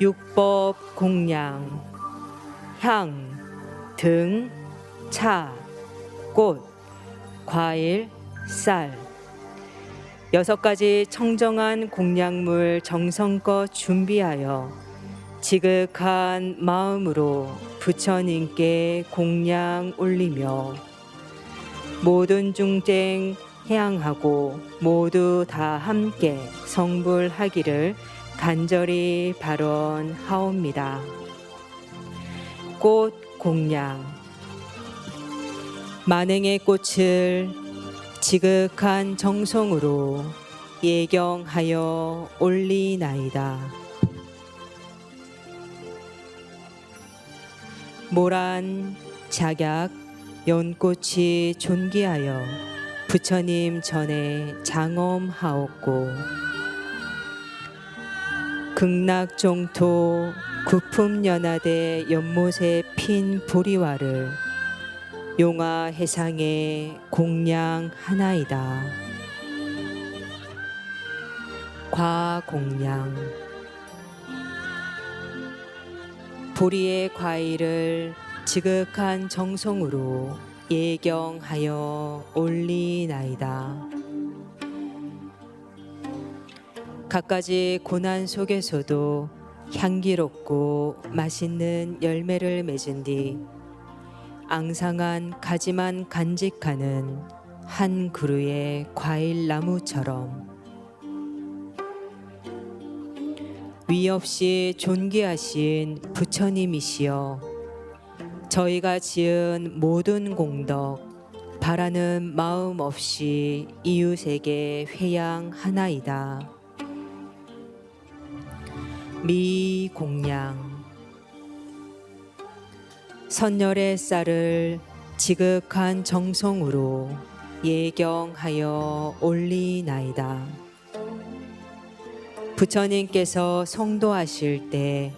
육법 공양, 향, 등, 차, 꽃, 과일, 쌀 6가지 청정한 공양물 정성껏 준비하여 지극한 마음으로 부처님께 공양 올리며 모든 중생 해양하고 모두 다 함께 성불하기를 간절히 발언하옵니다. 꽃 공양, 만행의 꽃을 지극한 정성으로 예경하여 올리나이다. 모란 작약 연꽃이 존귀하여 부처님 전에 장엄하옵고 극락종토 구품연화대 연못에 핀 보리화를 용화해상에 공양하나이다. 과공양, 보리의 과일을 지극한 정성으로 예경하여 올리나이다. 갖가지 고난 속에서도 향기롭고 맛있는 열매를 맺은 뒤 앙상한 가지만 간직하는 한 그루의 과일 나무처럼 위 없이 존귀하신 부처님이시여 저희가 지은 모든 공덕 바라는 마음 없이 이웃에게 회양하나이다. 미공양, 선열의 쌀을 지극한 정성으로 예경하여 올리나이다. 부처님께서 성도하실 때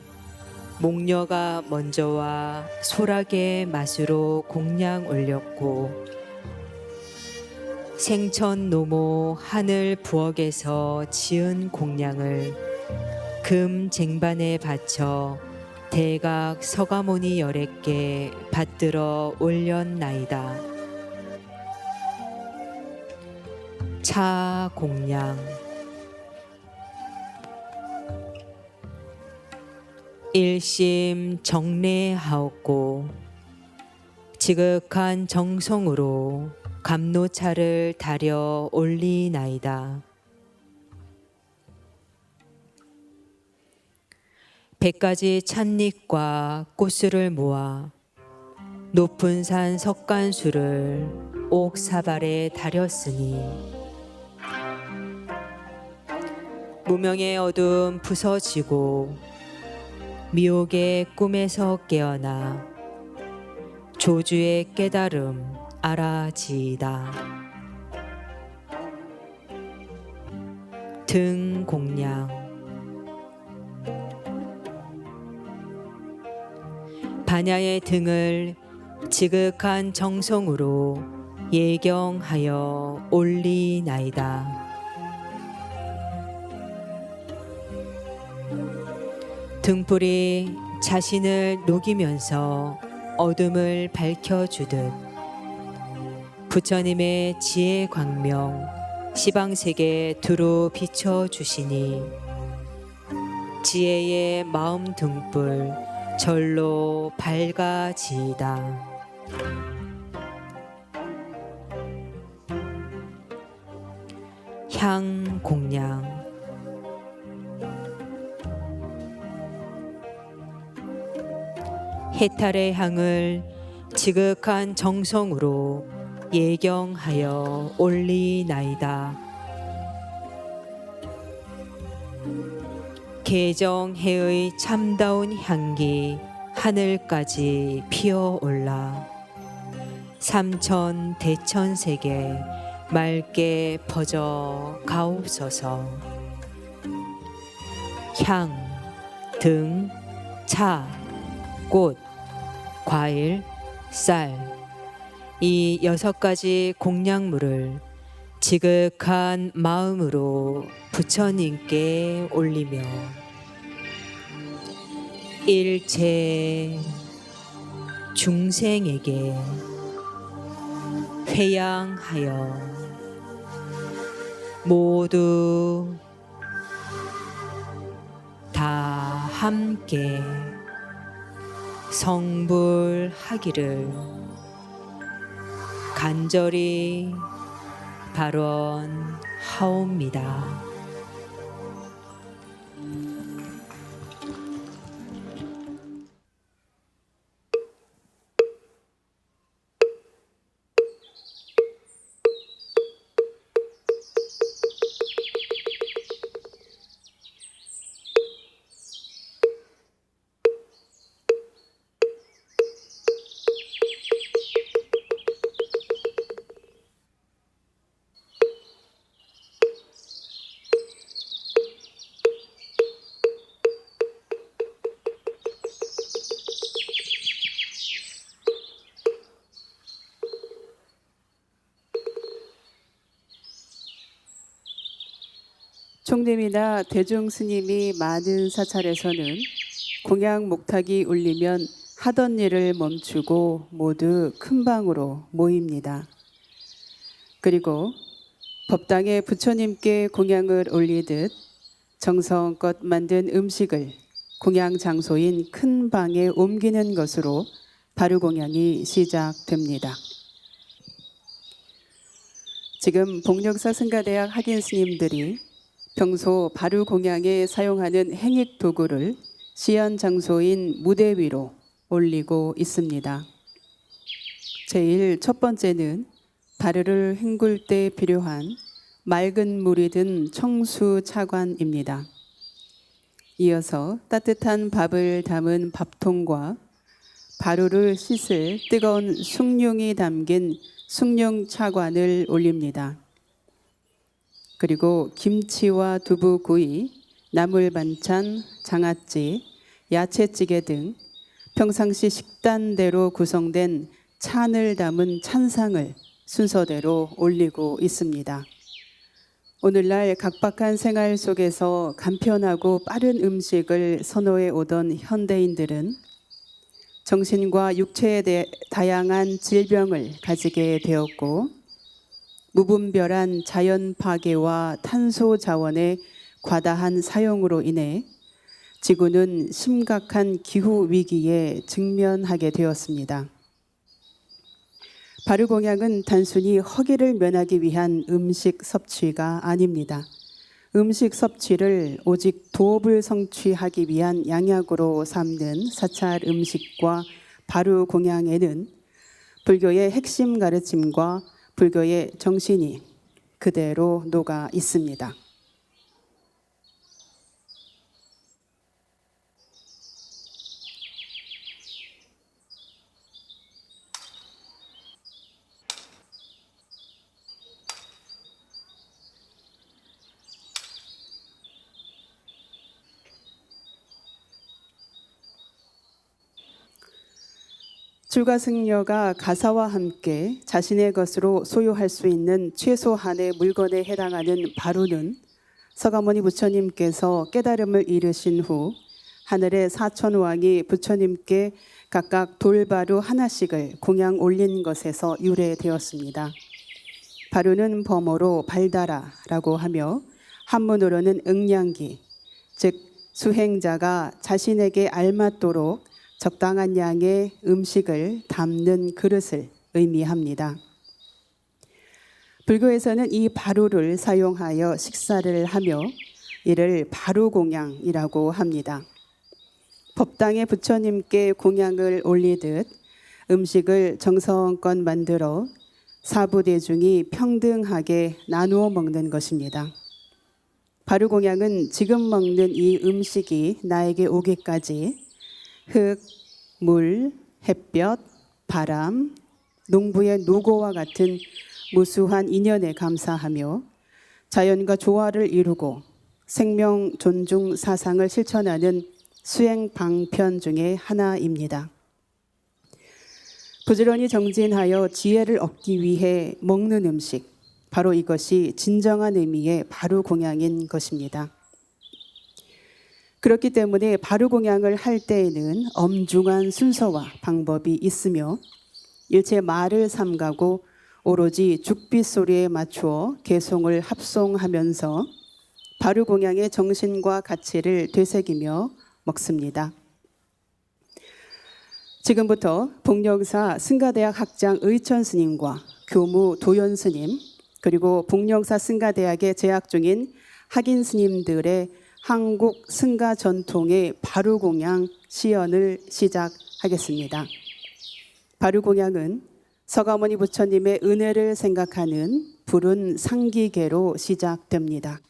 목녀가 먼저 와 소락의 맛으로 공양 올렸고 생천 노모 하늘 부엌에서 지은 공양을 금 쟁반에 바쳐 대각 서가모니 열애께 받들어 올렸나이다. 차 공양, 일심 정례하옵고 지극한 정성으로 감로차를 다려 올리나이다. 100가지 찻잎과 꽃술을 모아 높은 산 석간수를 옥사발에 다렸으니 무명의 어둠 부서지고 미혹의 꿈에서 깨어나 조주의 깨달음 알아지이다. 등 공양, 반야의 등을 지극한 정성으로 예경하여 올리나이다. 등불이 자신을 녹이면서 어둠을 밝혀주듯 부처님의 지혜 광명 시방세계 두루 비춰주시니 지혜의 마음 등불 절로 밝아지이다. 향 공양, 해탈의 향을 지극한 정성으로 예경하여 올리나이다. 개정해의 참다운 향기 하늘까지 피어올라 삼천 대천세계 맑게 퍼져 가옵소서. 향, 등, 차, 꽃, 과일, 쌀 이 6가지 공양물을 지극한 마음으로 부처님께 올리며 일체 중생에게 회양하여 모두 다 함께 성불하기를 간절히 발언하옵니다. 총님이나 대중 스님이 많은 사찰에서는 공양 목탁이 울리면 하던 일을 멈추고 모두 큰 방으로 모입니다. 그리고 법당에 부처님께 공양을 올리듯 정성껏 만든 음식을 공양 장소인 큰 방에 옮기는 것으로 바루공양이 시작됩니다. 지금 복력사 승가대학 학인 스님들이 평소 바루공양에 사용하는 행익 도구를 시연 장소인 무대 위로 올리고 있습니다. 제일 첫 번째는 바루를 헹굴 때 필요한 맑은 물이 든 청수 차관입니다. 이어서 따뜻한 밥을 담은 밥통과 바루를 씻을 뜨거운 숭늉이 담긴 숭늉 차관을 올립니다. 그리고 김치와 두부구이, 나물 반찬, 장아찌, 야채찌개 등 평상시 식단대로 구성된 찬을 담은 찬상을 순서대로 올리고 있습니다. 오늘날 각박한 생활 속에서 간편하고 빠른 음식을 선호해 오던 현대인들은 정신과 육체에 대해 다양한 질병을 가지게 되었고 무분별한 자연 파괴와 탄소 자원의 과다한 사용으로 인해 지구는 심각한 기후 위기에 직면하게 되었습니다. 바루공양은 단순히 허기를 면하기 위한 음식 섭취가 아닙니다. 음식 섭취를 오직 도업을 성취하기 위한 양약으로 삼는 사찰 음식과 바루공양에는 불교의 핵심 가르침과 불교의 정신이 그대로 녹아 있습니다. 출가승려가 가사와 함께 자신의 것으로 소유할 수 있는 최소한의 물건에 해당하는 바루는 서가모니 부처님께서 깨달음을 이르신 후 하늘의 사천왕이 부처님께 각각 돌바루 하나씩을 공양 올린 것에서 유래되었습니다. 바루는 범어로 발다라라고 하며 한문으로는 응량기, 즉 수행자가 자신에게 알맞도록 적당한 양의 음식을 담는 그릇을 의미합니다. 불교에서는 이 바루를 사용하여 식사를 하며 이를 바루공양이라고 합니다. 법당에 부처님께 공양을 올리듯 음식을 정성껏 만들어 사부대중이 평등하게 나누어 먹는 것입니다. 바루공양은 지금 먹는 이 음식이 나에게 오기까지 흙, 물, 햇볕, 바람, 농부의 노고와 같은 무수한 인연에 감사하며 자연과 조화를 이루고 생명 존중 사상을 실천하는 수행 방편 중에 하나입니다. 부지런히 정진하여 지혜를 얻기 위해 먹는 음식, 바로 이것이 진정한 의미의 바루공양인 것입니다. 그렇기 때문에 바루공양을 할 때에는 엄중한 순서와 방법이 있으며 일체 말을 삼가고 오로지 죽빛 소리에 맞추어 개송을 합송하면서 바루공양의 정신과 가치를 되새기며 먹습니다. 지금부터 복령사 승가대학 학장 의천 스님과 교무 도연 스님 그리고 복령사 승가대학에 재학 중인 학인 스님들의 한국 승가 전통의 바루공양 시연을 시작하겠습니다. 바루공양은 서가모니 부처님의 은혜를 생각하는 푸른 상기계로 시작됩니다.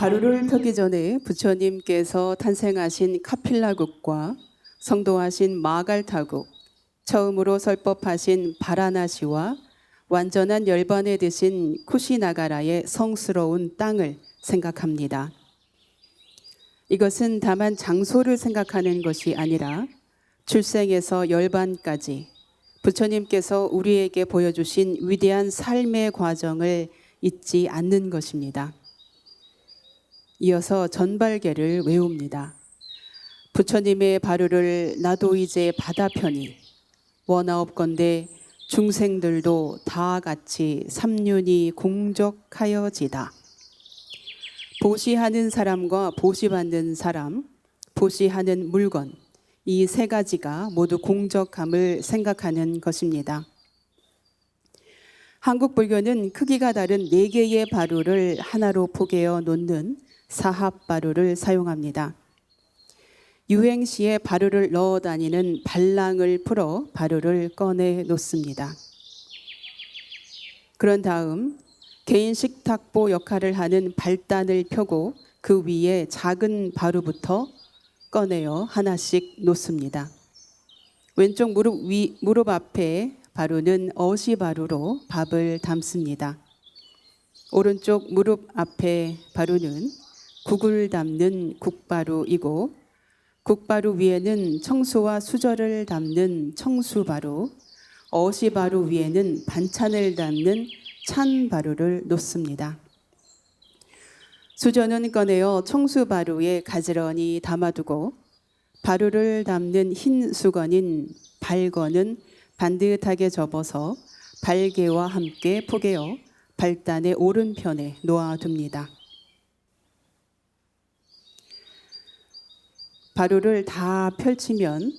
바루를 펴기 전에 부처님께서 탄생하신 카필라국과 성도하신 마갈타국, 처음으로 설법하신 바라나시와 완전한 열반에 드신 쿠시나가라의 성스러운 땅을 생각합니다. 이것은 다만 장소를 생각하는 것이 아니라 출생에서 열반까지 부처님께서 우리에게 보여주신 위대한 삶의 과정을 잊지 않는 것입니다. 이어서 전발계를 외웁니다. 부처님의 바루를 나도 이제 받아펴니 원하옵건대 중생들도 다 같이 삼륜이 공적하여지다. 보시하는 사람과 보시받는 사람, 보시하는 물건, 이 세 가지가 모두 공적함을 생각하는 것입니다. 한국 불교는 크기가 다른 4개의 바루를 하나로 포개어 놓는 사합바루를 사용합니다. 유행시에 바루를 넣어 다니는 발랑을 풀어 바루를 꺼내 놓습니다. 그런 다음 개인 식탁보 역할을 하는 발단을 펴고 그 위에 작은 바루부터 꺼내어 하나씩 놓습니다. 왼쪽 무릎 앞에 바루는 어시바루로 밥을 담습니다. 오른쪽 무릎 앞에 바루는 국을 담는 국바루이고 국바루 위에는 청수와 수저를 담는 청수바루, 어시바루 위에는 반찬을 담는 찬바루를 놓습니다. 수저는 꺼내어 청수바루에 가지런히 담아두고 바루를 담는 흰 수건인 발건은 반듯하게 접어서 발개와 함께 포개어 발단의 오른편에 놓아둡니다. 바루를 다 펼치면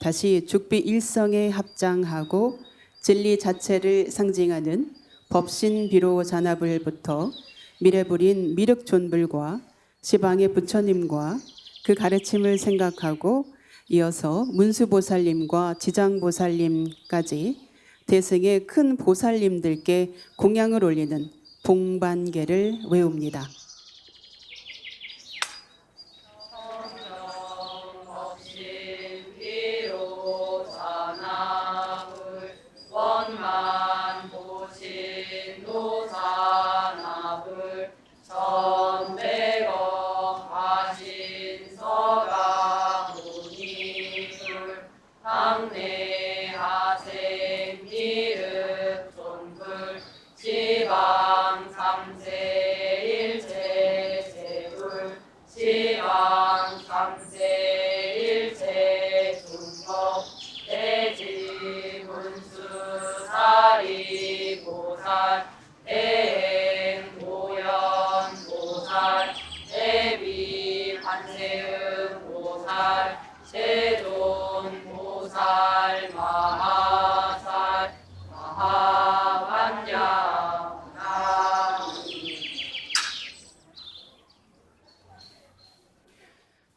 다시 죽비 일성에 합장하고 진리 자체를 상징하는 법신비로 잔압을부터 미래불인 미륵존불과 시방의 부처님과 그 가르침을 생각하고 이어서 문수보살님과 지장보살님까지 대승의 큰 보살님들께 공양을 올리는 봉반계를 외웁니다.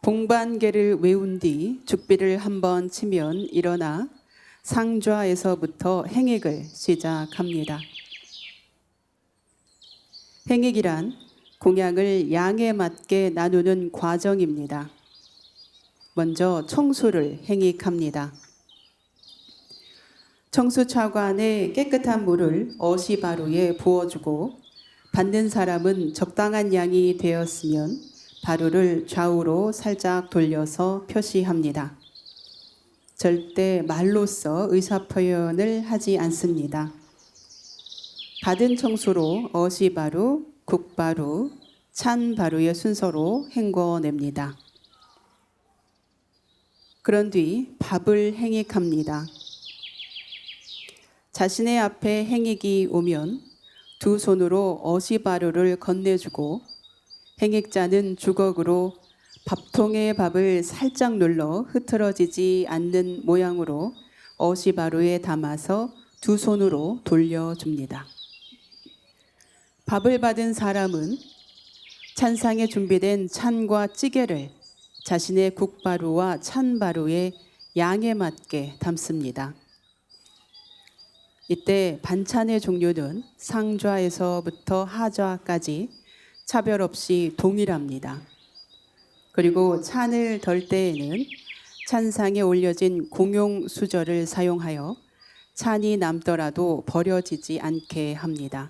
공반계를 외운 뒤 죽비를 한번 치면 일어나 상좌에서부터 행익을 시작합니다. 행익이란 공양을 양에 맞게 나누는 과정입니다. 먼저 청수를 행익합니다. 청수차관에 깨끗한 물을 어시바루에 부어주고 받는 사람은 적당한 양이 되었으면 바루를 좌우로 살짝 돌려서 표시합니다. 절대 말로써 의사표현을 하지 않습니다. 받은 청수로 어시바루, 국바루, 찬바루의 순서로 헹궈냅니다. 그런 뒤 밥을 행익합니다. 자신의 앞에 행익이 오면 두 손으로 어시바루를 건네주고 행익자는 주걱으로 밥통의 밥을 살짝 눌러 흐트러지지 않는 모양으로 어시바루에 담아서 두 손으로 돌려줍니다. 밥을 받은 사람은 찬상에 준비된 찬과 찌개를 자신의 국바루와 찬바루의 양에 맞게 담습니다. 이때 반찬의 종류는 상좌에서부터 하좌까지 차별 없이 동일합니다. 그리고 찬을 덜 때에는 찬상에 올려진 공용 수저를 사용하여 찬이 남더라도 버려지지 않게 합니다.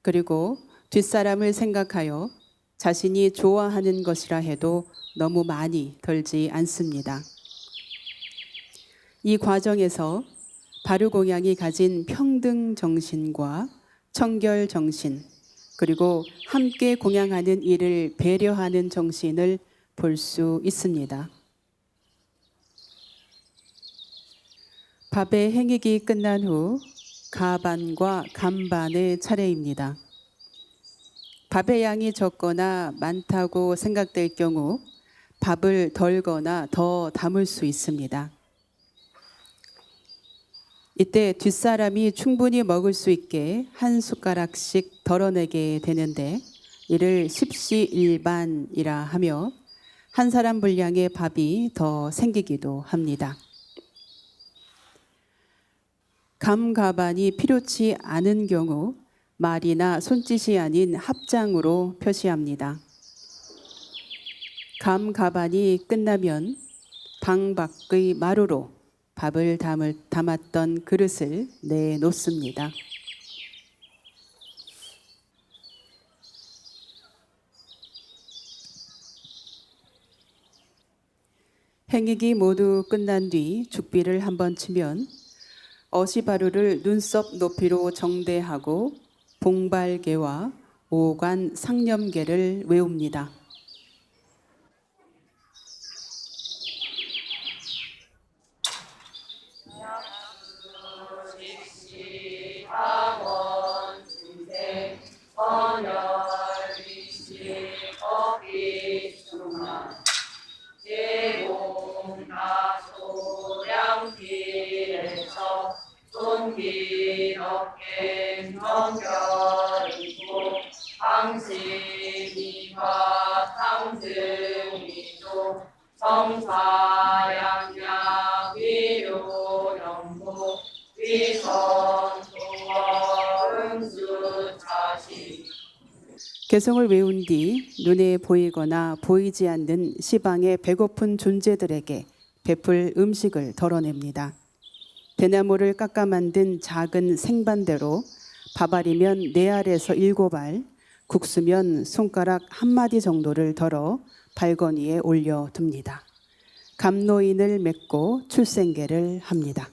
그리고 뒷사람을 생각하여 자신이 좋아하는 것이라 해도 너무 많이 덜지 않습니다. 이 과정에서 바루공양이 가진 평등 정신과 청결 정신, 그리고 함께 공양하는 이를 배려하는 정신을 볼 수 있습니다. 밥의 행익이 끝난 후 가반과 간반의 차례입니다. 밥의 양이 적거나 많다고 생각될 경우 밥을 덜거나 더 담을 수 있습니다. 이때 뒷사람이 충분히 먹을 수 있게 한 숟가락씩 덜어내게 되는데 이를 십시일반이라 하며 한 사람 분량의 밥이 더 생기기도 합니다. 감가반이 필요치 않은 경우 말이나 손짓이 아닌 합장으로 표시합니다. 감가반이 끝나면 방 밖의 마루로 밥을 담았던 그릇을 내놓습니다. 행익이 모두 끝난 뒤 죽비를 한번 치면 어시바루를 눈썹 높이로 정대하고 봉발계와 오관 상념계를 외웁니다. 성사양양 위료영도 위선도어 음수차시. 개성을 외운 뒤 눈에 보이거나 보이지 않는 시방의 배고픈 존재들에게 베풀 음식을 덜어냅니다. 대나무를 깎아 만든 작은 생반대로 밥알이면 4알에서 7알, 국수면 손가락 한 마디 정도를 덜어 발건위에 올려둡니다. 감노인을 맺고 출생계를 합니다.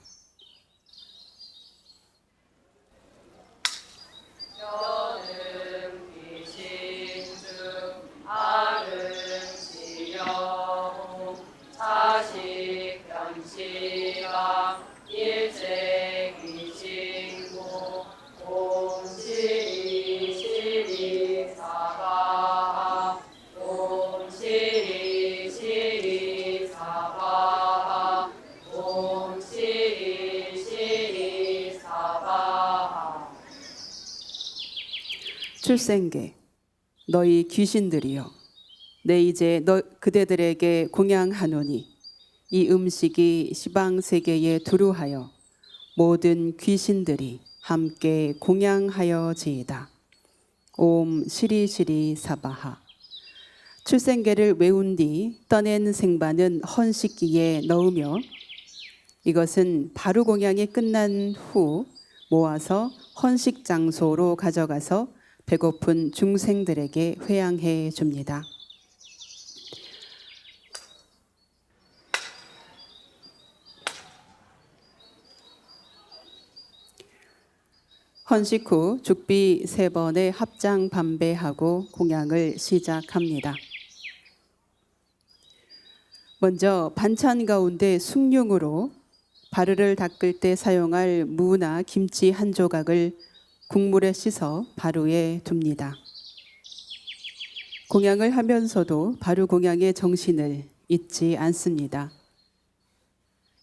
출생계, 너희 귀신들이여, 내 이제 그대들에게 공양하노니 이 음식이 시방 세계에 두루하여 모든 귀신들이 함께 공양하여지이다. 옴 시리시리 사바하. 출생계를 외운 뒤 떠낸 생반은 헌식기에 넣으며 이것은 바루 공양이 끝난 후 모아서 헌식 장소로 가져가서 배고픈 중생들에게 회양해 줍니다. 헌식 후 죽비 3번의 합장 반배하고 공양을 시작합니다. 먼저 반찬 가운데 숭늉으로 바루를 닦을 때 사용할 무나 김치 한 조각을 국물에 씻어 바루에 둡니다. 공양을 하면서도 바루 공양의 정신을 잊지 않습니다.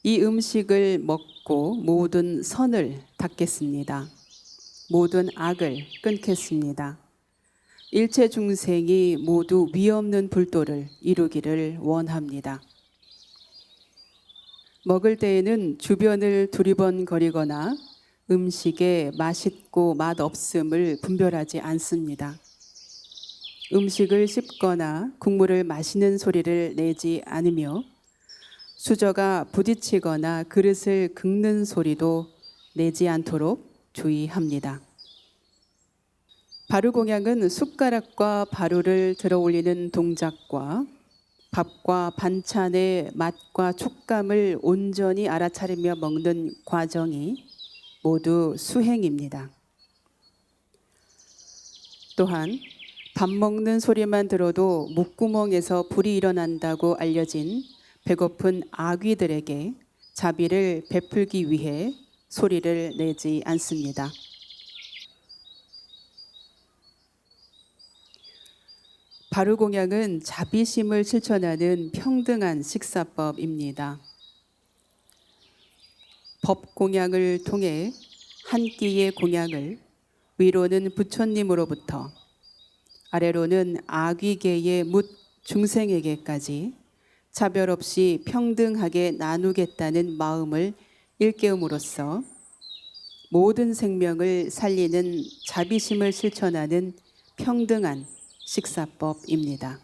이 음식을 먹고 모든 선을 닦겠습니다. 모든 악을 끊겠습니다. 일체 중생이 모두 위없는 불도를 이루기를 원합니다. 먹을 때에는 주변을 두리번거리거나 음식에 맛있고 맛없음을 분별하지 않습니다. 음식을 씹거나 국물을 마시는 소리를 내지 않으며 수저가 부딪히거나 그릇을 긁는 소리도 내지 않도록 주의합니다. 바루 공양은 숟가락과 바루를 들어 올리는 동작과 밥과 반찬의 맛과 촉감을 온전히 알아차리며 먹는 과정이 모두 수행입니다. 또한 밥 먹는 소리만 들어도 목구멍에서 불이 일어난다고 알려진 배고픈 아귀들에게 자비를 베풀기 위해 소리를 내지 않습니다. 바루 공양은 자비심을 실천하는 평등한 식사법입니다. 법 공양을 통해 한 끼의 공양을 위로는 부처님으로부터 아래로는 아귀계의 묻 중생에게까지 차별 없이 평등하게 나누겠다는 마음을 일깨움으로써 모든 생명을 살리는 자비심을 실천하는 평등한 식사법입니다.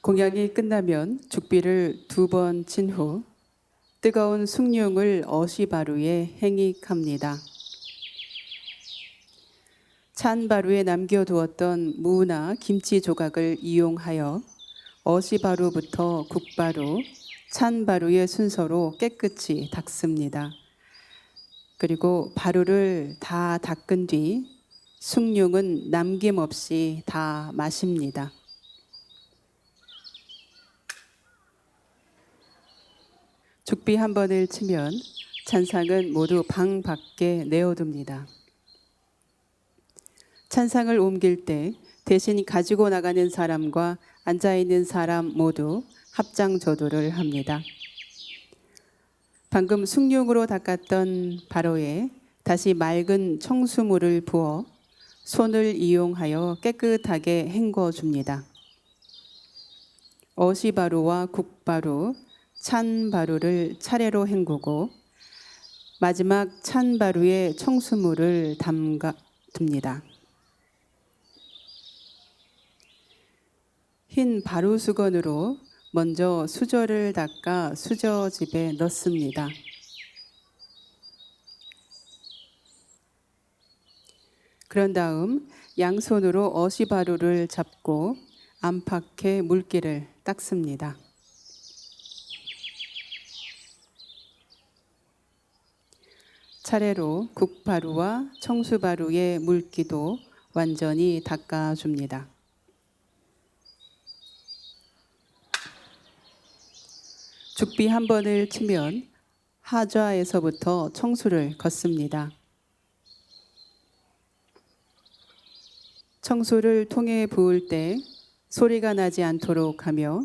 공양이 끝나면 죽비를 2번 친 후 뜨거운 숭늉을 어시바루에 행익합니다. 찬 바루에 남겨두었던 무나 김치 조각을 이용하여 어시바루부터 국바루, 찬 바루의 순서로 깨끗이 닦습니다. 그리고 바루를 다 닦은 뒤 숭늉은 남김없이 다 마십니다. 죽비 한 번을 치면 찬상은 모두 방 밖에 내어둡니다. 찬상을 옮길 때 대신 가지고 나가는 사람과 앉아있는 사람 모두 합장조도를 합니다. 방금 숭늉으로 닦았던 바로에 다시 맑은 청수물을 부어 손을 이용하여 깨끗하게 헹궈줍니다. 어시바루와 국바루, 찬바루를 차례로 헹구고 마지막 찬바루에 청수물을 담가둡니다. 흰 바루 수건으로 먼저 수저를 닦아 수저집에 넣습니다. 그런 다음 양손으로 어시바루를 잡고 안팎의 물기를 닦습니다. 차례로 국바루와 청수바루의 물기도 완전히 닦아줍니다. 죽비 한 번을 치면 하좌에서부터 청수를 걷습니다. 청수를 통에 부을 때 소리가 나지 않도록 하며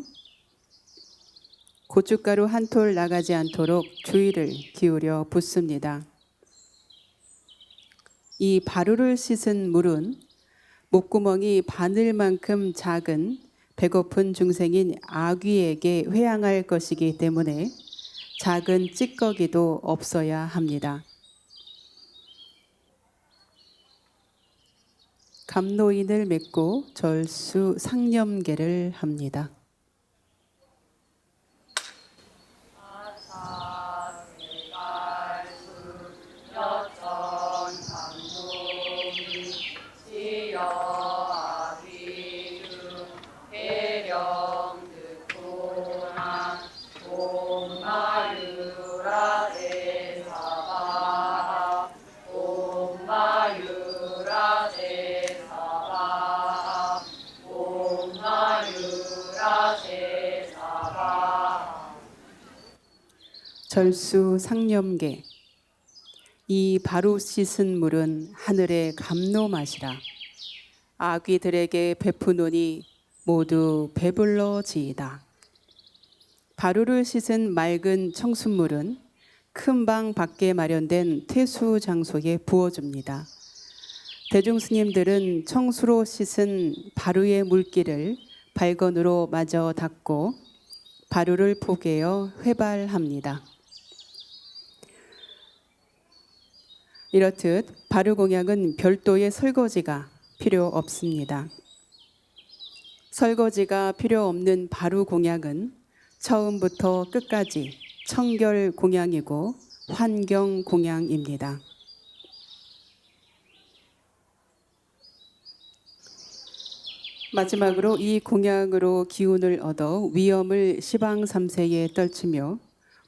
고춧가루 한 톨 나가지 않도록 주의를 기울여 붓습니다. 이 바루를 씻은 물은 목구멍이 바늘만큼 작은 배고픈 중생인 아귀에게 회양할 것이기 때문에 작은 찌꺼기도 없어야 합니다. 감노인을 맺고 절수 상념계를 합니다. 절수 상념계. 이 바로 씻은 물은 하늘의 감노 맛이라. 아귀들에게 베푸노니 모두 배불러지이다. 바루를 씻은 맑은 청순물은 큰 방 밖에 마련된 퇴수 장소에 부어줍니다. 대중스님들은 청수로 씻은 바루의 물기를 발건으로 마저 닦고 바루를 포개어 회발합니다. 이렇듯 바루 공양은 별도의 설거지가 필요 없습니다. 설거지가 필요 없는 바루 공양은 처음부터 끝까지 청결 공양이고 환경 공양입니다. 마지막으로 이 공양으로 기운을 얻어 위엄을 시방3세에 떨치며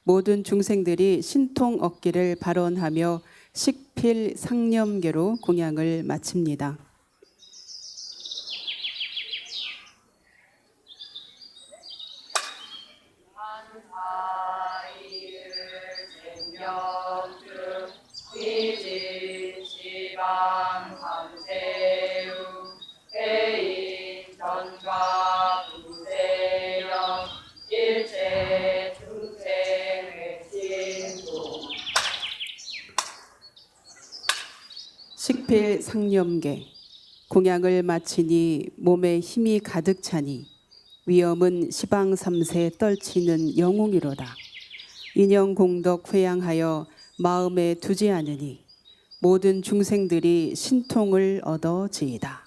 모든 중생들이 신통 얻기를 발언하며 식필 상념계로 공양을 마칩니다. 식필 상념계. 공양을 마치니 몸에 힘이 가득 차니 위엄은 시방3세 떨치는 영웅이로다. 인영공덕 회양하여 마음에 두지 않으니 모든 중생들이 신통을 얻어지이다.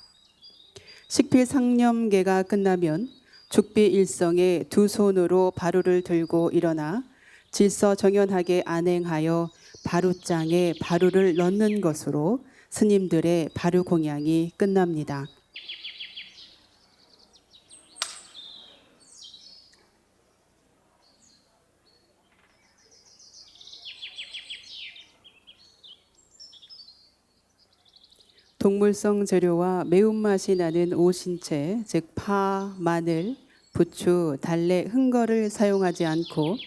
식필 상념계가 끝나면 죽비일성에 두 손으로 바루를 들고 일어나 질서정연하게 안행하여 바루장에 바루를 넣는 것으로 스님들의 바루 공양이 끝납니다. 동물성 재료와 매운맛이 나는 오신채, 즉 파, 마늘, 부추, 달래, 흥거를 사용하지 않고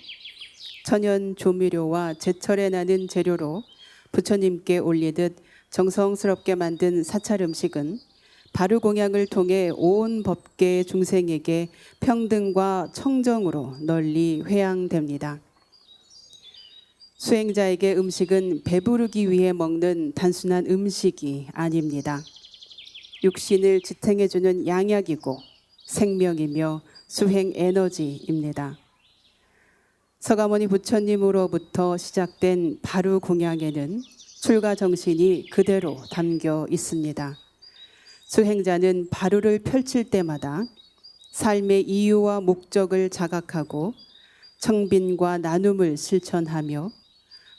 천연 조미료와 제철에 나는 재료로 부처님께 올리듯 정성스럽게 만든 사찰 음식은 바루 공양을 통해 온 법계 중생에게 평등과 청정으로 널리 회양됩니다. 수행자에게 음식은 배부르기 위해 먹는 단순한 음식이 아닙니다. 육신을 지탱해주는 양약이고 생명이며 수행 에너지입니다. 서가모니 부처님으로부터 시작된 바루 공양에는 출가 정신이 그대로 담겨 있습니다. 수행자는 바루를 펼칠 때마다 삶의 이유와 목적을 자각하고 청빈과 나눔을 실천하며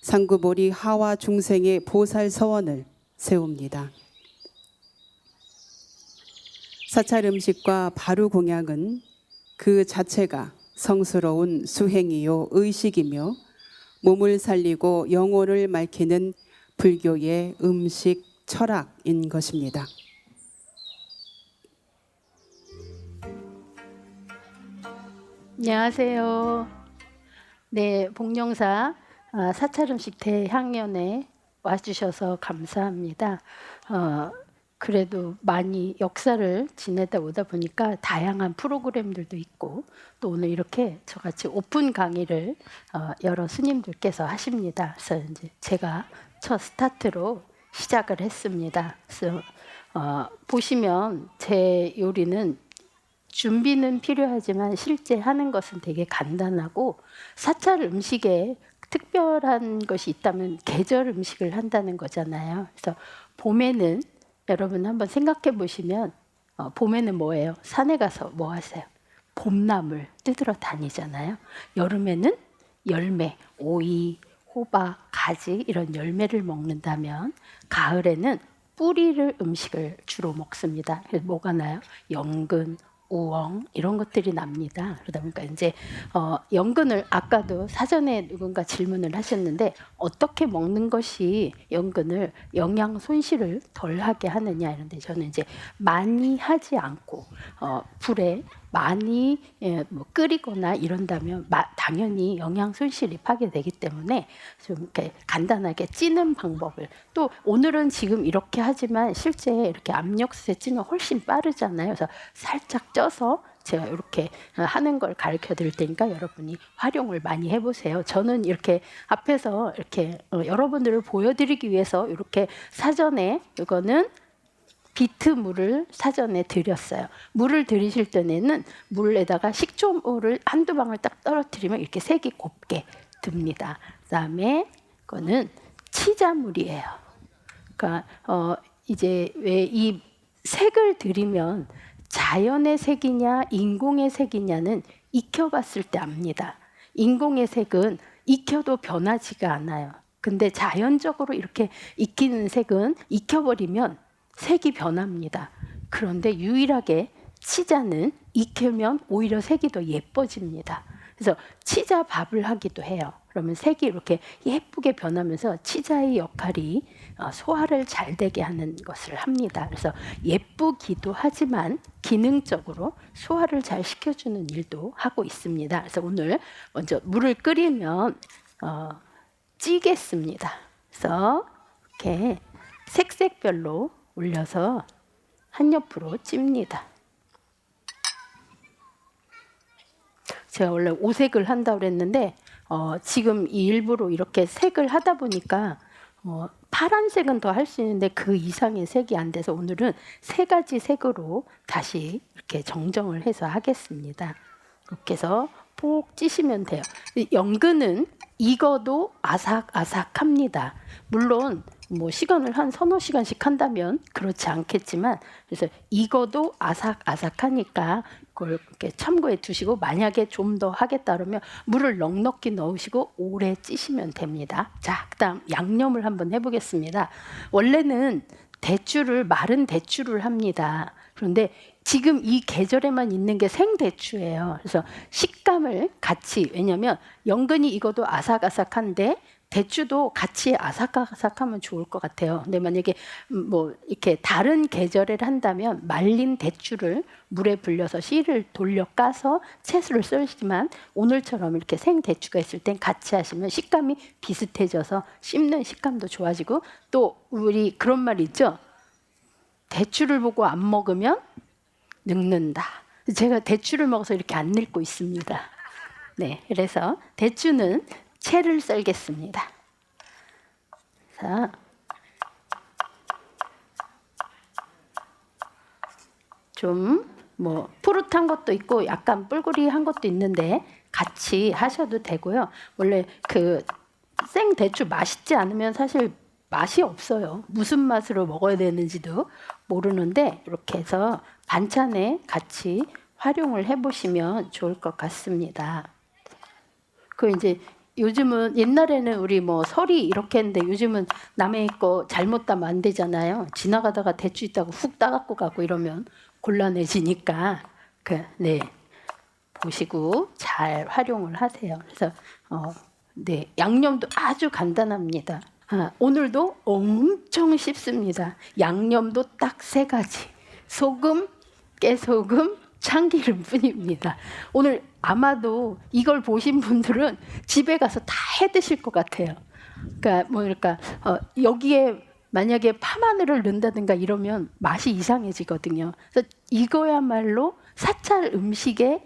상구보리 하와 중생의 보살 서원을 세웁니다. 사찰 음식과 바루 공양은 그 자체가 성스러운 수행이요 의식이며 몸을 살리고 영혼을 맑히는 불교의 음식 철학인 것입니다. 안녕하세요. 네, 복령사 사찰음식 대향연에 와주셔서 감사합니다. 그래도 많이 역사를 지내다 오다 보니까 다양한 프로그램들도 있고 또 오늘 이렇게 저같이 오픈 강의를 여러 스님들께서 하십니다. 그래서 이제 제가 첫 스타트로 시작을 했습니다. 그래서 보시면 제 요리는 준비는 필요하지만 실제 하는 것은 되게 간단하고, 사찰 음식에 특별한 것이 있다면 계절 음식을 한다는 거잖아요. 그래서 봄에는 여러분 한번 생각해 보시면 봄에는 뭐예요? 산에 가서 뭐 하세요? 봄나물 뜯으러 다니잖아요. 여름에는 열매, 오이, 호박, 가지 이런 열매를 먹는다면 가을에는 뿌리를 음식을 주로 먹습니다. 그래서 뭐가 나요? 연근, 우엉 이런 것들이 납니다. 그러다 보니까 이제 연근을 아까도 사전에 누군가 질문을 하셨는데 어떻게 먹는 것이 연근을 영양 손실을 덜하게 하느냐 이런데, 저는 이제 많이 하지 않고 불에 많이 뭐 끓이거나 이런다면 당연히 영양 손실이 파괴되기 때문에 좀 이렇게 간단하게 찌는 방법을, 또 오늘은 지금 이렇게 하지만 실제 이렇게 압력솥에 찌면 훨씬 빠르잖아요. 그래서 살짝 쪄서 제가 이렇게 하는 걸 가르쳐 드릴 테니까 여러분이 활용을 많이 해보세요. 저는 이렇게 앞에서 이렇게 여러분들을 보여드리기 위해서 이렇게 사전에, 이거는 비트물을 사전에 드렸어요. 물을 들이실 때는 물에다가 식초물을 한두 방울 딱 떨어뜨리면 이렇게 색이 곱게 듭니다. 그다음에 이거는 치자물이에요. 그러니까 이제 왜 이 색을 들이면 자연의 색이냐 인공의 색이냐는 익혀봤을 때 압니다. 인공의 색은 익혀도 변하지가 않아요. 근데 자연적으로 이렇게 익히는 색은 익혀버리면 색이 변합니다. 그런데 유일하게 치자는 익히면 오히려 색이 더 예뻐집니다. 그래서 치자 밥을 하기도 해요. 그러면 색이 이렇게 예쁘게 변하면서 치자의 역할이 소화를 잘 되게 하는 것을 합니다. 그래서 예쁘기도 하지만 기능적으로 소화를 잘 시켜주는 일도 하고 있습니다. 그래서 오늘 먼저 물을 끓이면 찌겠습니다. 그래서 이렇게 색색별로 올려서 한 옆으로 찝니다. 제가 원래 오색을 한다고 그랬는데 지금 일부러 이렇게 색을 하다 보니까 파란색은 더 할 수 있는데 그 이상의 색이 안 돼서 오늘은 3가지 색으로 다시 이렇게 정정을 해서 하겠습니다. 이렇게 해서 푹 찌시면 돼요. 연근은 익어도 아삭아삭합니다. 물론 뭐 시간을 한 3-4시간씩 한다면 그렇지 않겠지만, 그래서 익어도 아삭아삭하니까 그걸 이렇게 참고해 두시고, 만약에 좀 더 하겠다 그러면 물을 넉넉히 넣으시고 오래 찌시면 됩니다. 자, 그다음 양념을 한번 해보겠습니다. 원래는 마른 대추를 합니다. 그런데 지금 이 계절에만 있는 게 생대추예요. 그래서 식감을 같이, 왜냐하면 연근이 익어도 아삭아삭한데 대추도 같이 아삭아삭하면 좋을 것 같아요. 근데 만약에 뭐 이렇게 다른 계절에 한다면 말린 대추를 물에 불려서 씨를 돌려 까서 채소를 썰지만, 오늘처럼 이렇게 생 대추가 있을 땐 같이 하시면 식감이 비슷해져서 씹는 식감도 좋아지고, 또 우리 그런 말 있죠. 대추를 보고 안 먹으면 늙는다. 제가 대추를 먹어서 이렇게 안 늙고 있습니다. 네, 그래서 대추는 채를 썰겠습니다. 자, 좀 뭐 푸릇한 것도 있고 약간 뿔구리한 것도 있는데 같이 하셔도 되고요. 원래 그 생대추 맛있지 않으면 사실 맛이 없어요. 무슨 맛으로 먹어야 되는지도 모르는데 이렇게 해서 반찬에 같이 활용을 해보시면 좋을 것 같습니다. 그 이제 요즘은, 옛날에는 우리 뭐 설이 이렇게 했는데 요즘은 남의 거 잘못 따면 안 되잖아요. 지나가다가 대추 있다고 훅 따갖고 가고 이러면 곤란해지니까 네, 보시고 잘 활용을 하세요. 그래서 네, 양념도 아주 간단합니다. 오늘도 엄청 쉽습니다. 양념도 딱 3가지. 소금, 깨소금, 참기름 뿐입니다. 오늘 아마도 이걸 보신 분들은 집에 가서 다 해 드실 것 같아요. 그러니까 여기에 만약에 파마늘을 넣는다든가 이러면 맛이 이상해지거든요. 그래서 이거야말로 사찰 음식의,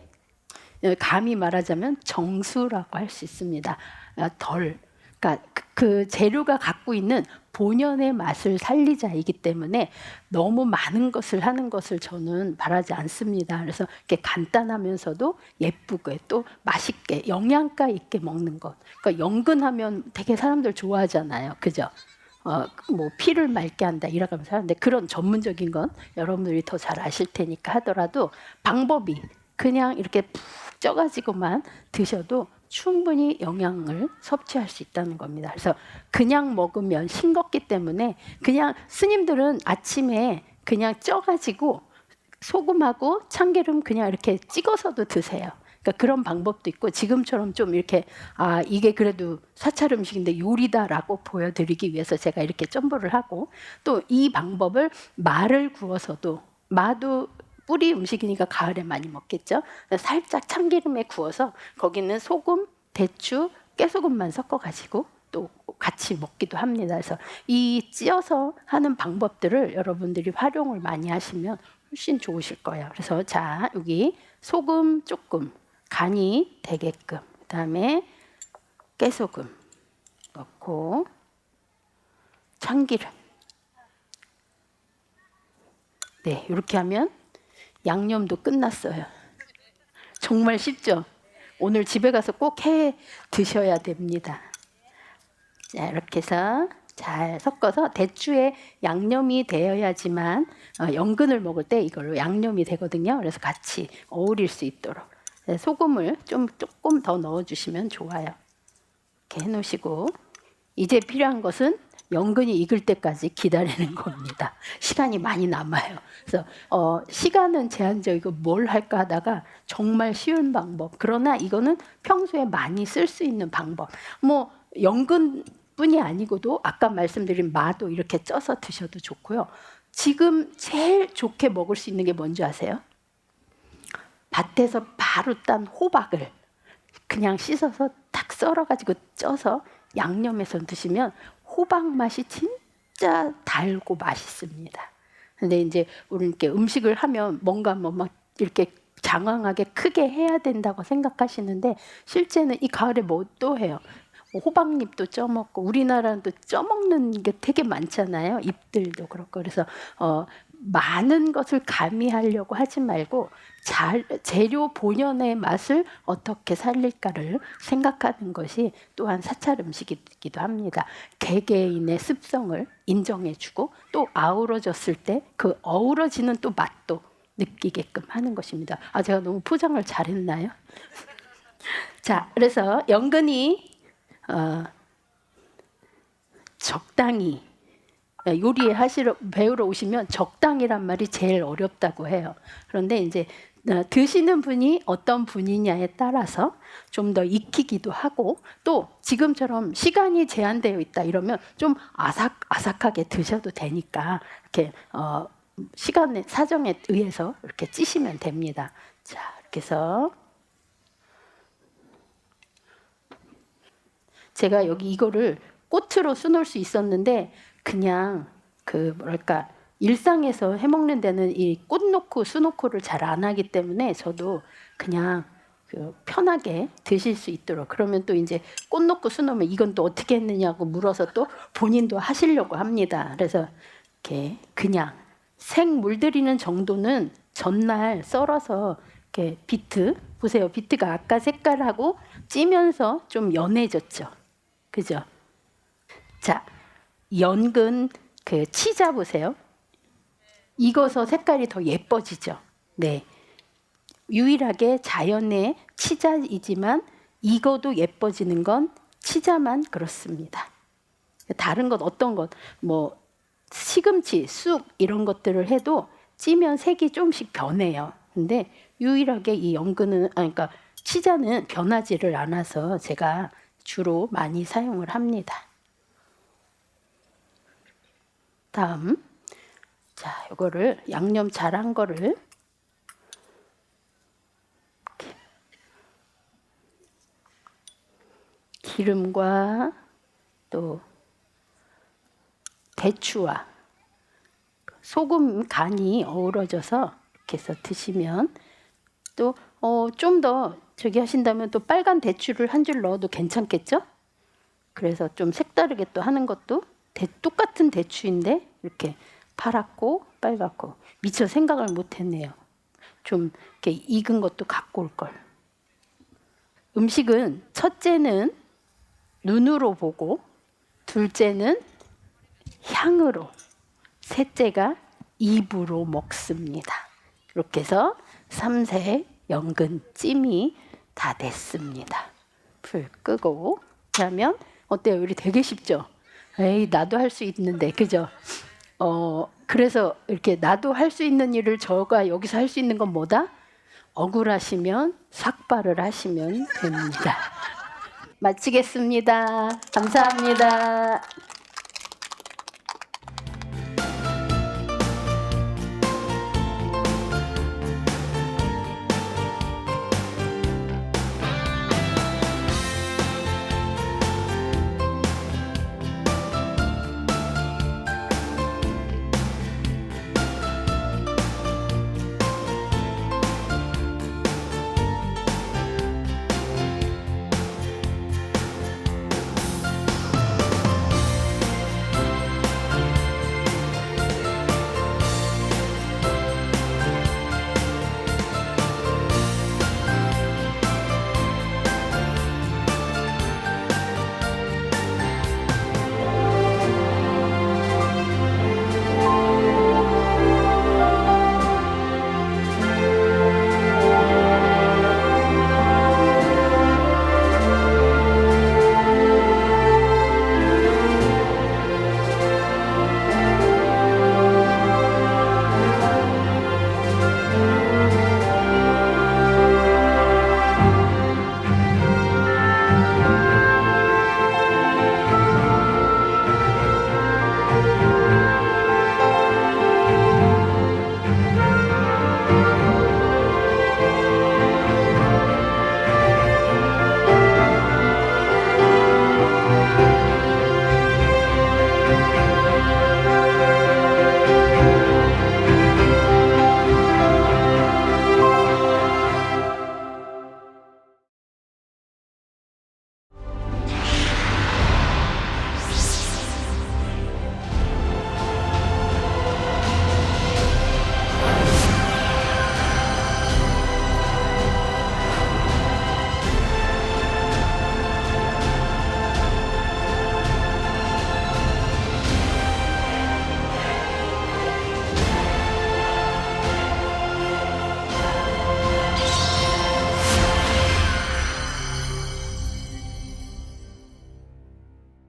감히 말하자면 정수라고 할 수 있습니다. 그러니까 그 재료가 갖고 있는 본연의 맛을 살리자이기 때문에 너무 많은 것을 하는 것을 저는 바라지 않습니다. 그래서 이렇게 간단하면서도 예쁘게 또 맛있게 영양가 있게 먹는 것. 그러니까 연근하면 되게 사람들 좋아하잖아요. 그죠? 뭐 피를 맑게 한다 이러면서 하는데 그런 전문적인 건 여러분들이 더 잘 아실 테니까 하더라도 방법이 그냥 이렇게 푹 쪄가지고만 드셔도 충분히 영양을 섭취할 수 있다는 겁니다. 그래서 그냥 먹으면 싱겁기 때문에 그냥 스님들은 아침에 그냥 쪄가지고 소금하고 참기름 그냥 이렇게 찍어서도 드세요. 그러니까 그런 방법도 있고 지금처럼 좀 이렇게 이게 그래도 사찰 음식인데 요리다라고 보여드리기 위해서 제가 이렇게 첨부를 하고 또 이 방법을 마를 구워서도 마도 뿌리 음식이니까 가을에 많이 먹겠죠. 살짝 참기름에 구워서 거기는 소금, 대추, 깨소금만 섞어가지고 또 같이 먹기도 합니다. 그래서 이 찌어서 하는 방법들을 여러분들이 활용을 많이 하시면 훨씬 좋으실 거예요. 그래서 자 여기 소금 조금 간이 되게끔 그다음에 깨소금 넣고 참기름 네 이렇게 하면 양념도 끝났어요. 정말 쉽죠? 오늘 집에 가서 꼭 해 드셔야 됩니다. 자, 이렇게 해서 잘 섞어서 대추에 양념이 되어야지만 연근을 먹을 때 이걸로 양념이 되거든요. 그래서 같이 어울릴 수 있도록 소금을 조금 더 넣어주시면 좋아요. 이렇게 해놓으시고 이제 필요한 것은 연근이 익을 때까지 기다리는 겁니다. 시간이 많이 남아요. 그래서 시간은 제한적이고 뭘 할까 하다가 정말 쉬운 방법. 그러나 이거는 평소에 많이 쓸 수 있는 방법. 뭐 연근뿐이 아니고도 아까 말씀드린 마도 이렇게 쪄서 드셔도 좋고요. 지금 제일 좋게 먹을 수 있는 게 뭔지 아세요? 밭에서 바로 딴 호박을 그냥 씻어서 탁 썰어가지고 쪄서 양념해서 드시면 호박 맛이 진짜 달고 맛있습니다. 근데 이제 우리 이렇게 음식을 하면 뭔가 뭐 막 이렇게 장황하게 크게 해야 된다고 생각하시는데 실제는 이 가을에 뭐 또 해요? 호박잎도 쪄먹고 우리나라는 또 쪄먹는 게 되게 많잖아요. 잎들도 그렇고 그래서 많은 것을 가미하려고 하지 말고 재료 본연의 맛을 어떻게 살릴까를 생각하는 것이 또한 사찰 음식이기도 합니다. 개개인의 습성을 인정해주고 또 아우러졌을 때 그 어우러지는 또 맛도 느끼게끔 하는 것입니다. 제가 너무 포장을 잘했나요? 자, 그래서 연근이 적당히 요리 배우러 오시면 적당이란 말이 제일 어렵다고 해요. 그런데 이제 드시는 분이 어떤 분이냐에 따라서 좀 더 익히기도 하고 또 지금처럼 시간이 제한되어 있다 이러면 좀 아삭아삭하게 드셔도 되니까 이렇게 시간의 사정에 의해서 이렇게 찌시면 됩니다. 자, 이렇게 해서 제가 여기 이거를 꽃으로 수놓을 수 있었는데 그냥 일상에서 해먹는 데는 이 꽃 놓고 수 놓고를 잘 안 하기 때문에 저도 그냥 편하게 드실 수 있도록 그러면 또 이제 꽃 놓고 수 놓으면 이건 또 어떻게 했느냐고 물어서 또 본인도 하시려고 합니다. 그래서 이렇게 그냥 생 물들이는 정도는 전날 썰어서 이렇게 비트 보세요. 비트가 아까 색깔하고 찌면서 좀 연해졌죠. 그죠? 자, 연근 치자 보세요. 익어서 색깔이 더 예뻐지죠. 네, 유일하게 자연의 치자이지만 익어도 예뻐지는 건 치자만 그렇습니다. 다른 것 어떤 것 뭐 시금치, 쑥 이런 것들을 해도 찌면 색이 조금씩 변해요. 근데 유일하게 이 연근은 그러니까 치자는 변하지를 않아서 제가 주로 많이 사용을 합니다. 다음, 자, 이거를 양념 잘한 거를 이렇게 기름과 또 대추와 소금 간이 어우러져서 이렇게 해서 드시면 또 좀 더 저기 하신다면 또 빨간 대추를 한 줄 넣어도 괜찮겠죠? 그래서 좀 색다르게 또 하는 것도 똑같은 대추인데 이렇게 파랗고 빨갛고 미처 생각을 못했네요. 좀 이렇게 익은 것도 갖고 올 걸. 음식은 첫째는 눈으로 보고, 둘째는 향으로, 셋째가 입으로 먹습니다. 이렇게 해서 삼색 연근 찜이 다 됐습니다. 불 끄고. 그러면 어때요? 우리 되게 쉽죠? 에이, 나도 할 수 있는데, 그죠? 그래서 이렇게 나도 할 수 있는 일을 저가 여기서 할 수 있는 건 뭐다? 억울하시면 삭발을 하시면 됩니다. 마치겠습니다. 감사합니다.